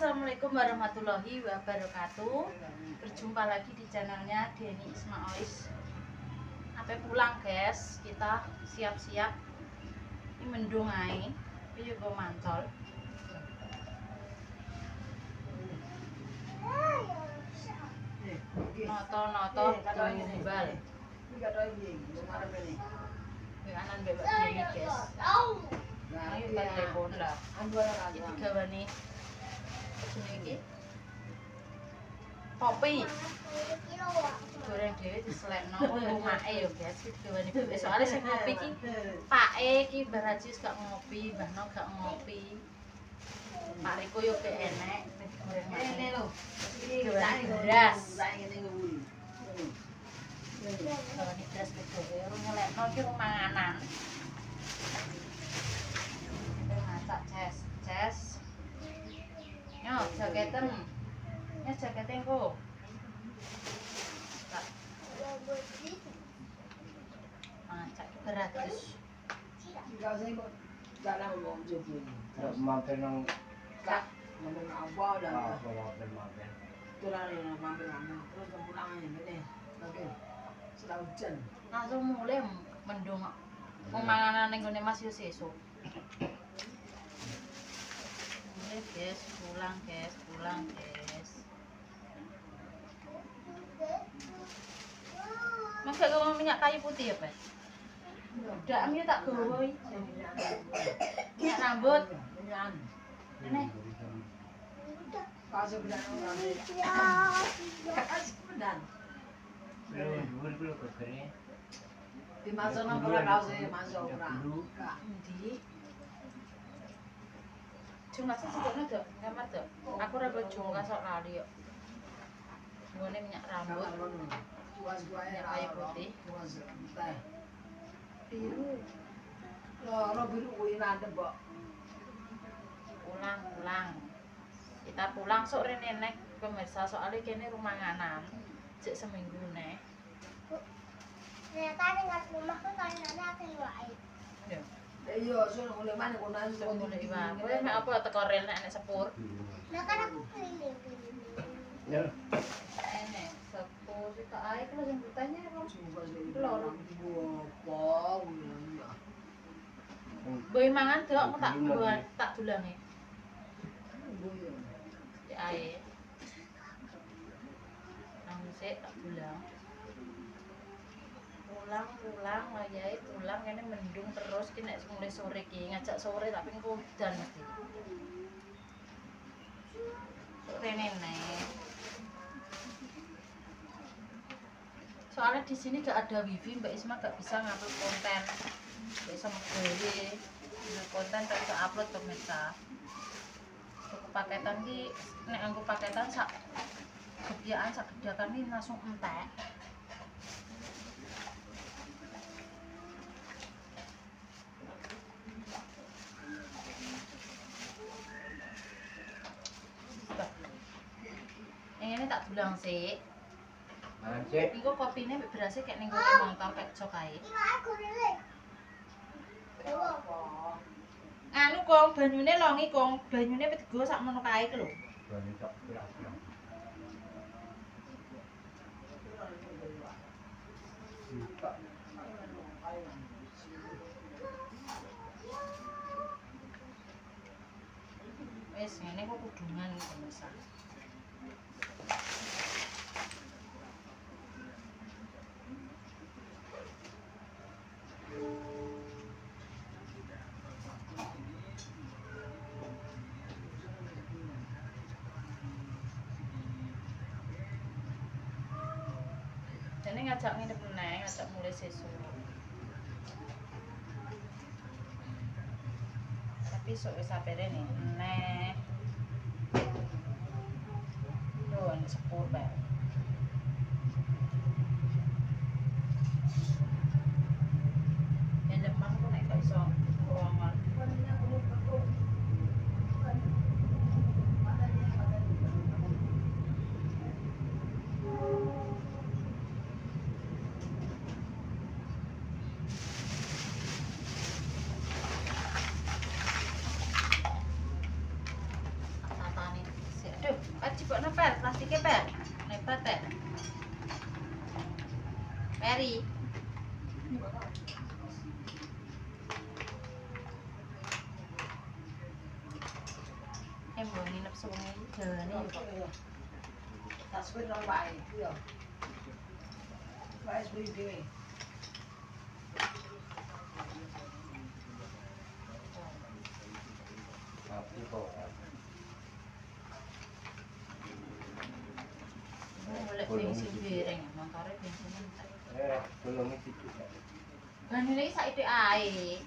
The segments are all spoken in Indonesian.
Assalamualaikum warahmatullahi wabarakatuh. Berjumpa lagi di channelnya Denny Ismaois. Sampai pulang guys, kita siap-siap. Ini mendung ae. Iki yo mantol. Noto-noto tumbal. Anan bebek Denny guys. Ayo kita telepon lah. Iki digawane jenenge kopi. Goreng dhewe diselekno omake yo guys. Iki digawane bebek soalnya sing ngopi iki pake iki Mbah Rajis gak ngopi, Mbah No gak ngopi. Pak Riko yo ke enek digoreng ngene lho. Digawane beras. Digawane beras dhewe ora nyelekno iki manganan. Ces. Yo, jaketem. Ya jaketeng kok. Cak gratis. Mampir nang Kak, apa dah. Mampir. Terus pulang ini. Oke. Setelah hujan. langsung mulai mendung. Manganan ning gone Mas yo sesuk. Guys, pulang guys. Mas gak mau minyak kayu putih ya, Pak? Udah, ambil tak gawa iki. Minyak rambut. Ini. Kasih bedan orang. Kasih bedan. Belum kerja. Dimasuk nang ora kasih masuk ora. Endi? Cuma sesukane dok, kamar dok. Aku ora bojo kasok lali yo. Ngene minyak rambut. Minyak kayu putih. Teh. Biru. Loro biru kuwi landep kok. Pulang. Kita pulang sore nenek pemirsa soalnya kene rumah nganan. Cek seminggu nih. Ternyata dengan rumah tuh tanahnya akan wae. Ya. Iya, sono mulai mana kok nang Sudah mulai iwak. Kowe mek apa teko rel nek sepur. Nah kan aku keliling. Ya. Enek sepur kita ae kalau sing bertanya wong Coba sih loro apa ya. boy mangan dok aku tak dulange. Cek ae. Nang sik tak dulang. Pulang wayahe pulang kene mendung terus ki nek mulai sore ki ngajak sore tapi engko udan mesti. Sore nenek. Soalnya di sini gak ada wifi, Mbak Isma gak bisa ngupload konten. Gak bisa ngegawe konten gak bisa upload pemirsa. Tuku paketan ki nek anggo paketan sak gebyaan sak gedakan ki langsung entek. Ini tak dulang sih. Mancet. Iku kopine mbek berase kayak ning kono motor kayak jok ae. Ini aku keliling. Anu kong banyune longi kong, banyune wis digo sak mono kae ku lho. Banyak tak berapa. Wis ngene kok kudungan pemirsa. Jadi ngajak nginep meneh, ngajak mulai sesuk. Tapi sok wis sapere nih, meneh. Loh, ini sepur bae. Ya depan kok nek gak iso ruangan. cipokno per, plastike per. Lebat teh. Peri. Mau nginep sewengi jawane yo. Tak sepeda nang wae, iya. Wae sepeda dhewe. Golek bensin bareng, montore bensin entek. Belum itu. Ban ini saiki ae.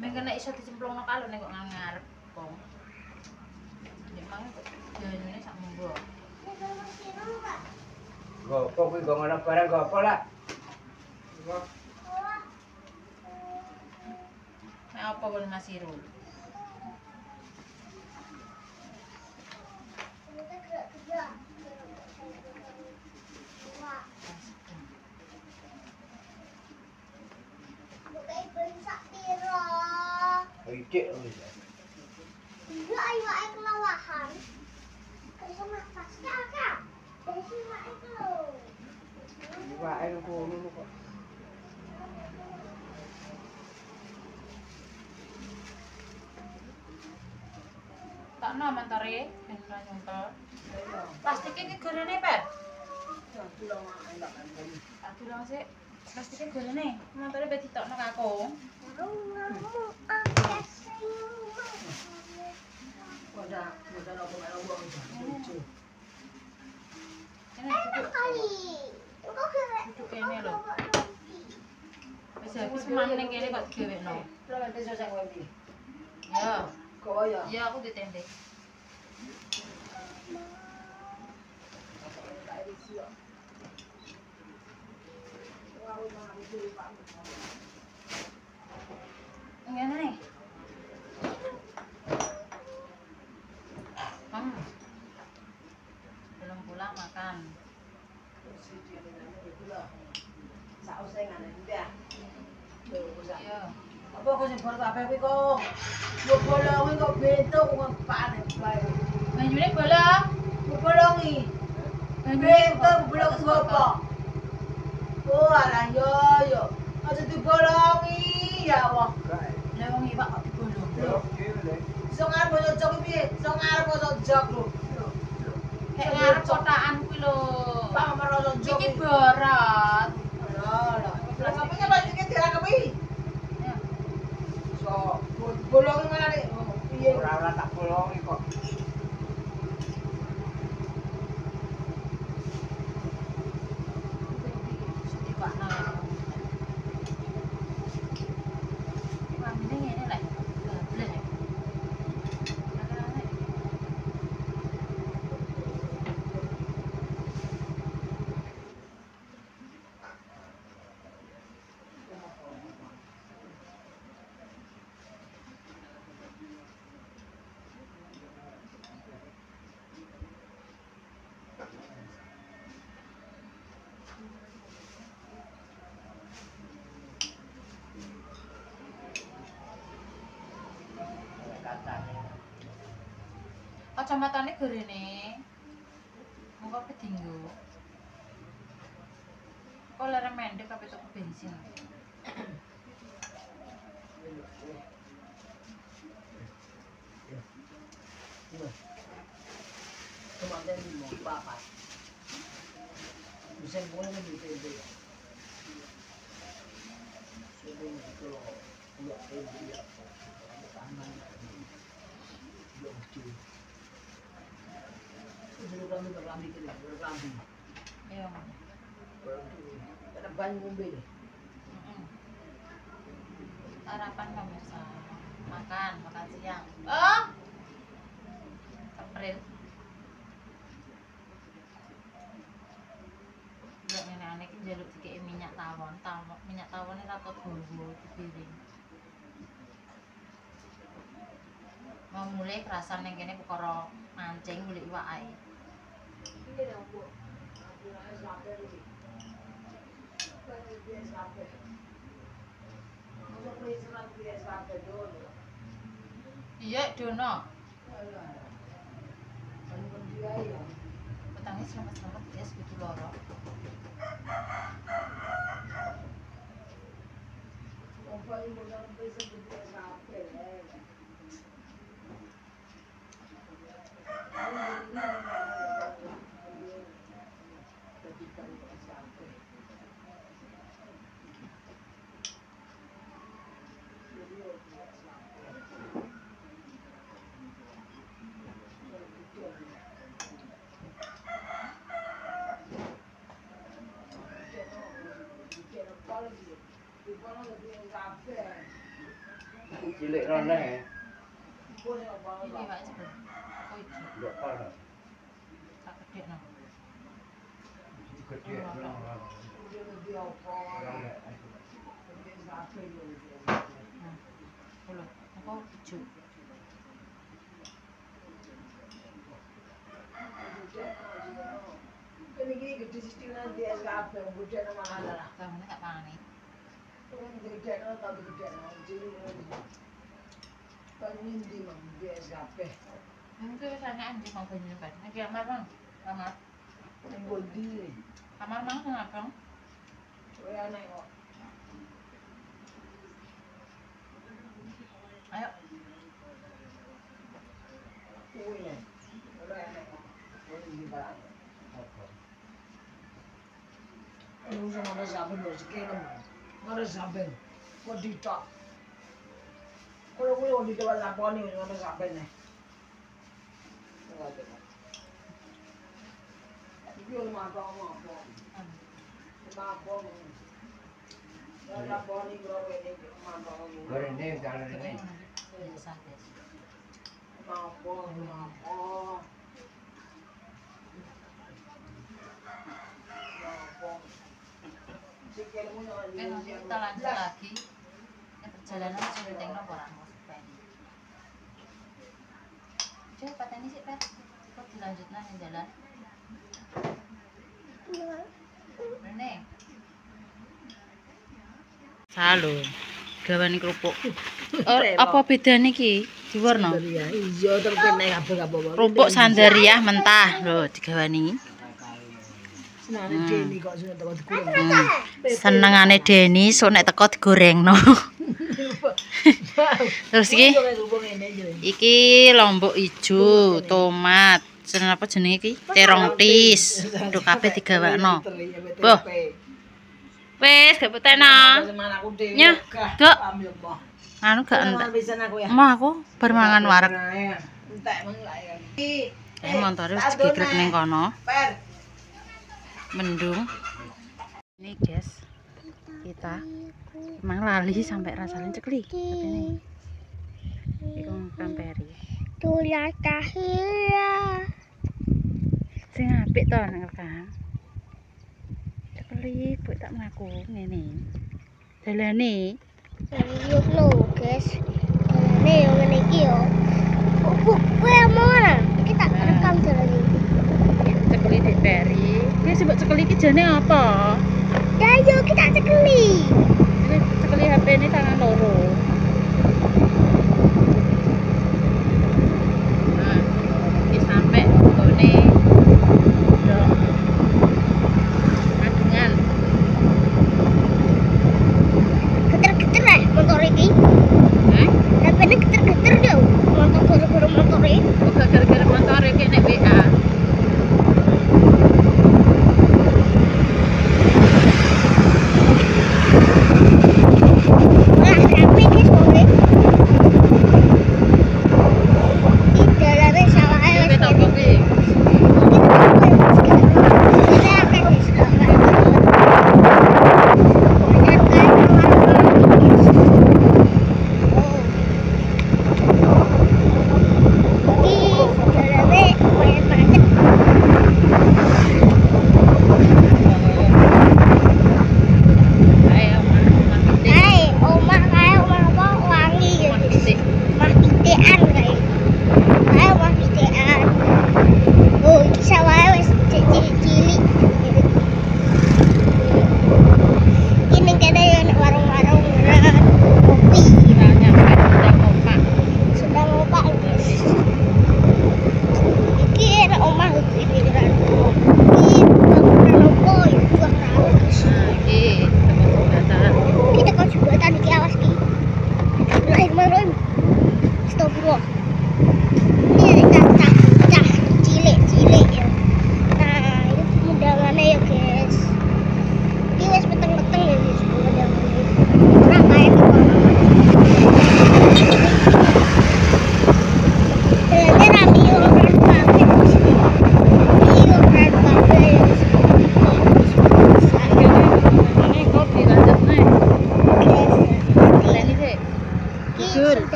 Mengko nek iso dicemplungno kalone kok ngarep kok. Nek mang kok jane sak monggo. Gopo kuwi go ngono barang gopo lah. Nek apa kon Mas Irul? Icik wis. Iya, ayo ayo kelawahan. Kerja nafasnya Kak. Dari sini itu. Wae ngono kok. Takno montore ben ora nyontel. Iya. Plastike iki gorene, Per. Ya pulang enak kan. Aku lang sik. Plastike gorene. Montore ben ditokno kakung. Koda apa lucu. Ini duduk kene lho. Wis habis maneh ning kene kok digawekno. Kalau nanti saya sing wedi. Ya. Kok ya? Ya aku ditendek. Ngene nih. Belum pulang makan. Iya. Apa kok sing baru kabeh kuwi kok? Yo bolongi kok bentuk kok panen bae. Banyune bolong. Bolongi. Bentuk bolongi apa? Oh alah yo. Aja dibolongi ya wah. Lah wong iwak kok dibolong. Iso ngarep yo jog piye? Iso ngarep kok jog lho. Kayak ngarep kotakan kuwi lho. Pak merono jog. Iki borat. Alah. Lah sampeyan lagi iki dirangkepi. Ya. So, bolongi mana nih? Piye? Ora tak bolongi kok. Kacamatane gorene. Monggo kedinggo. Kok lere mendek kabeh tuku bensin. Kemarin di mau papat. Bisa boleh lebih tebe. Sebelum itu lo tebe ya. Taman. Yo tu. Sebelum kami berlambi kini, berlambi. Iya. Ada banyak ngombe deh. Sarapan pemirsa. Makan siang. Oh. April. Ndak ngene iki njaluk dikeki minyak tawon. Minyak tawone ra kok gowo dipiring. Mau mulai kerasan ning kene perkara mancing golek iwak ae. Ini dah bu. Aku sampai ni. Dia sampai. Masuk beli serat dia sampai dulu. Iya, Dono. Alah. Kan dia Cilik rene. Ini Pak Jebel. Oh iya. Ndak apa. Tak gede no. Gede orang. Boleh. Apa hijau? Ini gede sistemnya dia SKP, gede nama ada. Kamu tak panen. Gede no, tapi gede no. Jadi kan ini mang dia SKP. Mungkin sana anjing mau banyak kan. Nanti kamar bang. Kamar. Yang bodi. Kamar bang kenapa bang? Oh ya nek kok. Ayo. Oh ya. Oh ya nek kok. Oh ini barang. Ini sama ada saben lho sekian. Ada saben. Kok ditok. Kalau gue di depan lapor nih, ada saben nih. Tapi orang apa. Lapor. Lapor nih bro ini apa. Gorene jalan ini. Biasa guys. Lapor. Oke, nanti kita lanjut lagi. Ini perjalanan sudah tengok orang coba pateni sih Pet. Kok dilanjutkan yang jalan? Rene. Halo. Gawane kerupuk. Apa bedane iki? Diwarna. Iya terkene kabeh-kabeh. Kerupuk Sandaria mentah lho digawani. Senane Deni kok sudah teko digoreng. Senengane Deni sok nek teko digorengno. Terus iki lombok ijo, tomat, jeneng apa jenenge iki? Terong tis. Nduk kabeh digawakno. Boh. Wis gak petena. Nyah, gak. Anu gak entek. Mah aku bar mangan wareg. Entek meng lak. Montore wis digegrek ning kono. Mendung. Ini guys. Kita emang lali sampai rasanya cekli tapi ini ikut kamperi Tuh lihat tahia. sing apik to nang rekam cekli buat tak mlaku ngene dalane Yuk lo guys. Nih yang ini yo. Gue mana? Kita rekam jalan ini. cekli diperi iki sebab cekli iki jane apa Ya yuk kita cekli. ini cekli HP ini tangan loro nah ini sampai gone dok adungan Geter-geter motor ini. Tapi ini geter-geter dong. Motor guru-guru motor ini.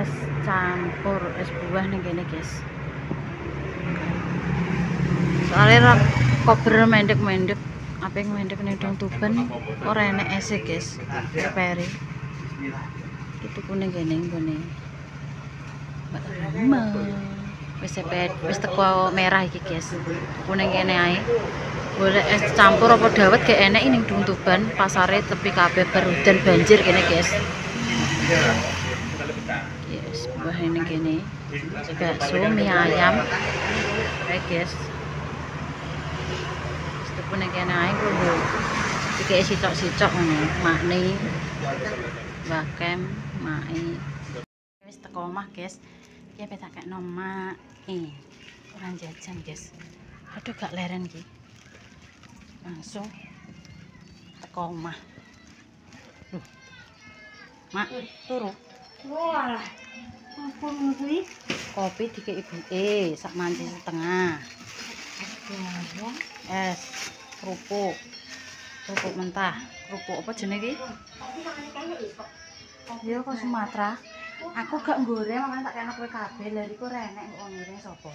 es campur es buah nih kene guys. Soalnya kober mendek-mendek, apa yang mendek ning Dong Tuban ora enek ese guys. Peri. Itu kuning kene ngene. Wis teko merah iki guys. Kuning kene ae. Boleh es campur apa dawet gak enek ning Dong Tuban, pasare tepi kabeh berudan banjir kene guys. Yes, buah ini gini. Bakso mie ayam. Oke guys. Itu pun yang kena air kudu. Iki sicok-sicok ngono, makni. Bakem, mai. Wis teko omah guys. Iki petak kek nomak. Orang jajan guys. Aduh gak leren iki. Langsung teko omah. Duh. Mak, turu. Walah. Ampun kuwi. Kopi dikek ibuke sak manci setengah. Es kerupuk. Kerupuk mentah. Kerupuk apa jenenge iki? Ya kok Sumatera. Aku gak goreng makane tak kena kowe kabeh. Lah iku renek kok ngoreng sapa?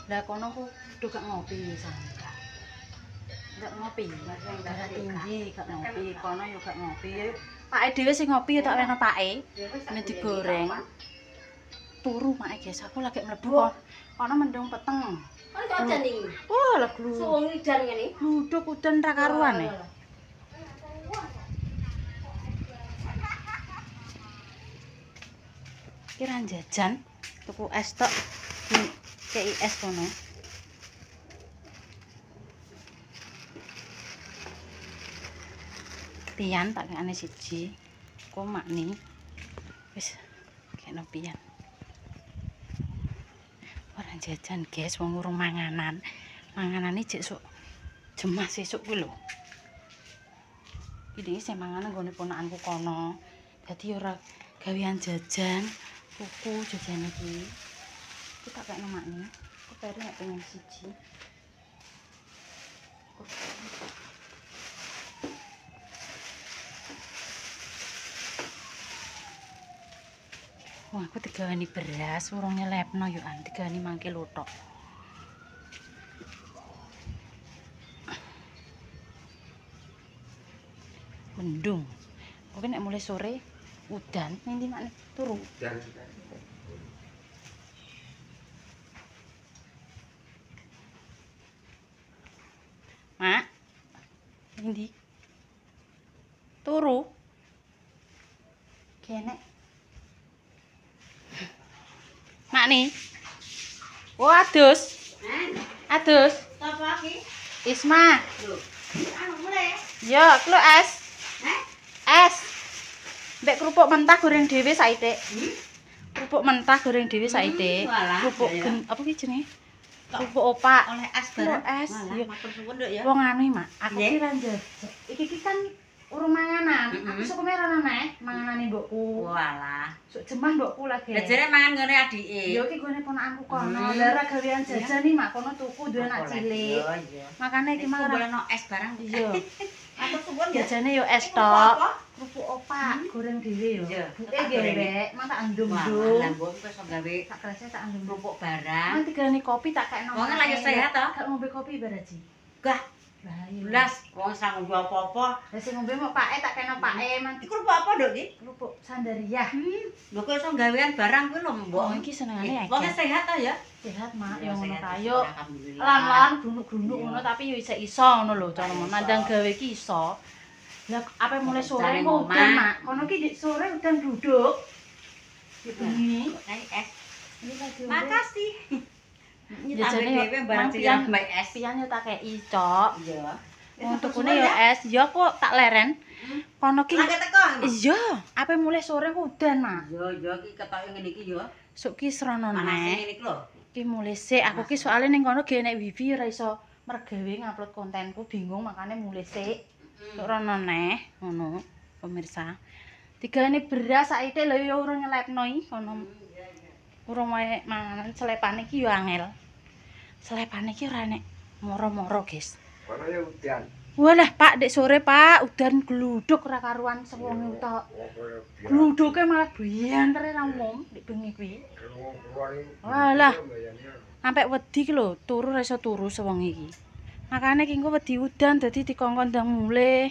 Lah kono ku kudu gak ngopi sampe. Gak ngopi, darah tinggi, gak ngopi, kono yo gak ngopi. Ya pake dhewe sing ngopi ya tak wena pake. Nek digoreng. Turu mak guys, aku lagi mlebu kok. Kono mendung peteng. Kok jajan iki? Wah, lah glu. Suwung udan ngene. Gluduk udan ra karuan e. Kira jajan, tuku es tok. Kei es kono. Pian tak kene siji. Kok makni. Wis kene pian. Ora jajan guys, wong urung manganan. Manganane jek sok jemah sesuk kuwi lho. Iki sing manganan nggone ponakanku kono. Dadi ora gawean jajan, tuku jajan iki. Iki tak kene makni. Aku peri nek pengen siji. Wah, aku digawani beras, urung nyelepno yo an, digawani mangke lotok. Mendung. Oke nek mulai sore udan, nanti makne turu. Mak. Ndi? Turu. Kene. Mak nih. Oh, adus. Adus. Sapa iki? Isma. Lho. Anu mulai. Yo, aku lho es. Es. Mbek kerupuk mentah goreng dhewe saithik. Kerupuk mentah goreng dhewe saithik. Kerupuk apa ki jenenge? Kerupuk opak. Oleh es Lho bareng. es. Yo. Matur suwun nduk ya. Wong anu Mak, aku Nggih. kira njajak. Iki kan urung manganan. Aku sok kemeran neh manganane mbokku. Walah. Sok jemah mbokku lagi. Lah jere mangan ngene adike. Yo iki gone ponakanku kono. Lah ora gawean jajan iki Mak, kono tuku duwe anak cilik. Iya. Makane iki mah ora boleh es barang. iya. Matur suwun ya. Jajane yo es tok. Kerupuk opak goreng dhewe yo. Iya. Buke gewek, mak tak andum-andum. Lah mbok wis iso gawe Tak kerasa tak andum. kerupuk barang. Nanti digane kopi tak kekno. Wong lagi sehat toh? Gak ngombe kopi baraji. Gah, Lah iya. blas wong sang ngombe apa-apa. Lah sing ngombe mau pake tak kena pake man. Iki kerupuk apa nduk iki? Kerupuk sandaria. Lho kok iso gawean barang kuwi lho mbok. Oh iki senengane Wong akeh. sehat ta ya? Sehat mak yo Ya, ngono sehat. kayo. Alhamdulillah. Lan-lan grunuk-grunuk ngono tapi yo iso ngono lho cara mandang gawe iki iso. Lah apa mulai sore Cari kok udan ngomah. mak. Kono ki sore udan duduk. Ini. Kayak es. Ini lagi Makasih. Jajane yo dhewe barang pian cilik mbak es. pian yo tak kei cok. Iya. Wong tukune yo es, yo kok tak leren. Kono ki Lagi teko. iya, apa mulai sore kok udan mak. Iya, iki ketoke ngene iki ya. Sok ki serono Panase neh. ngene iki lho. Ki mulai sik, aku ki soalnya ning kono ge nek wifi ora iso mergawe ngupload kontenku bingung makane mulai sik. Sok rono neh ngono pemirsa. Digane beras saiki lho yo urung nyelepno iki kono. Urung wae manganan selepane iki yo angel. Selepane iki ora nek moro-moro, guys. Kono ya udan. Walah, Pak, dek sore, Pak, udan gluduk ora karuan sewonge tok. Gluduke malah biantere ra umum nek bengi kuwi. Walah. Sampai wedi ki lho, turu ra iso turu sewengi iki. Makane ki engko wedi udan dadi dikongkon ndang mulih.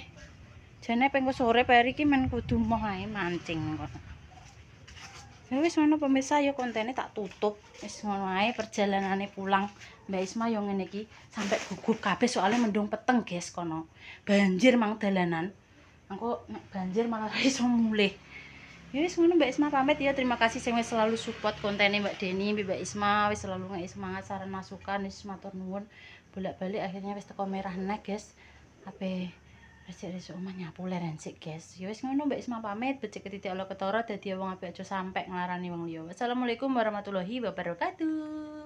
Jane pengko sore peri ki men kudu moh ae mancing kono. Ya wis ngono pemirsa ya kontene tak tutup. Wis ngono ae perjalanane pulang Mbak Isma yo ngene iki sampai gugup kabeh soalnya mendung peteng guys kono. Banjir mang dalanan. Engko nek banjir malah ra iso mulih. Ya wis ngono Mbak Isma pamit ya. Terima kasih sing wis selalu support kontene Mbak Deni, Mbak Isma wis selalu ngeki semangat saran masukan wis matur nuwun. Bolak-balik akhirnya wis teko merah neh guys. Kabeh resik-resik omah nyapu leren sik guys. Ya wis ngono Mbak Isma pamit, becik titik ala ketara dadi wong apik aja sampe nglarani wong liya. Wassalamualaikum warahmatullahi wabarakatuh.